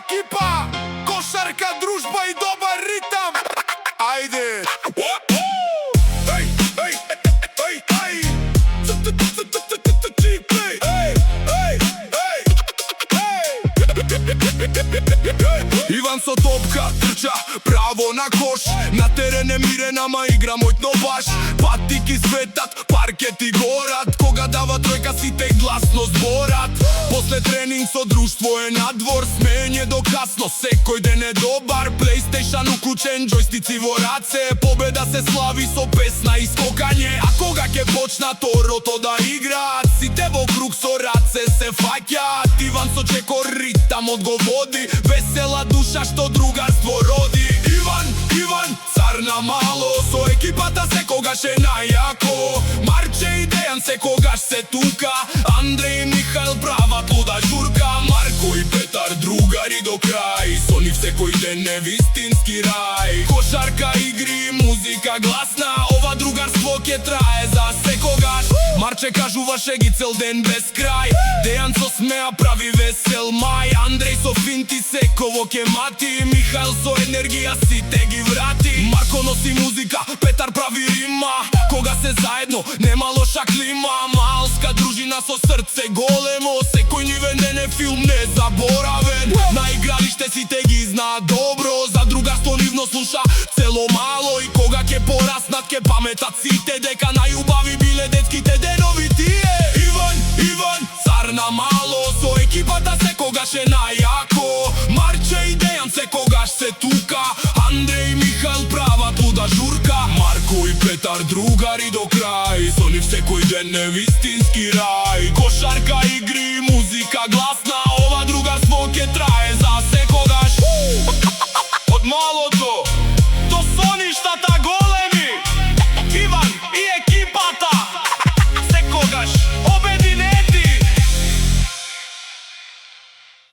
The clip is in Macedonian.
ekipa, košarka, družba i dobar ritam. Ajde. Иван со топка трча право на кош. На терене Миренама игра мојтно баш. Патики светат, паркет и горат. Кога дава тројка сите гласно зборат. После тренинг со друштво е надвор. Смење до касно, секој ден е добар. PlayStation уклучен, джойстици во раце. Победа се слави со песна и скокање. А кога ќе почна торото да играат, сите во круг со раце се фаќаат. Иван со чекор ритамот го води. Весела душа што другарство роди. Иван, цар на мало. Со екипата секогаш е најако. Марче и Дејан секогаш се тука. Андреј и Михаил права луда журка. Марко и Петар другари до крај. Со нив секој ден е вистински рај. Кошарка, игри, музика гласна. Ова другарство ќе трае за секогаш. Марче кажува шеги цел ден без крај. Дејан со смеа прави весел мај. Андреј со финти секово ке мати. Михаил со енергија сите ги врати. Марко носи музика, Петар прави рима. Кога се заедно, нема лоша клима. Малска дружина со срце големо. Секој нивен ден е филм незаборавен. На игралиште сите ги зна добро. За другарство нивно слуша цело мало. И кога ке пораснат, ке паметат сите дека најубави биле детските денови тие. Иван, цар на мало. Со екипата секогаш е најако. Марче и Дејан секогаш се тука. Андреј и Михаил прават луда журка. Марко и Петар другари до крај. Со нив секој ден е вистински рај. Кошарка, игри, музика гласна.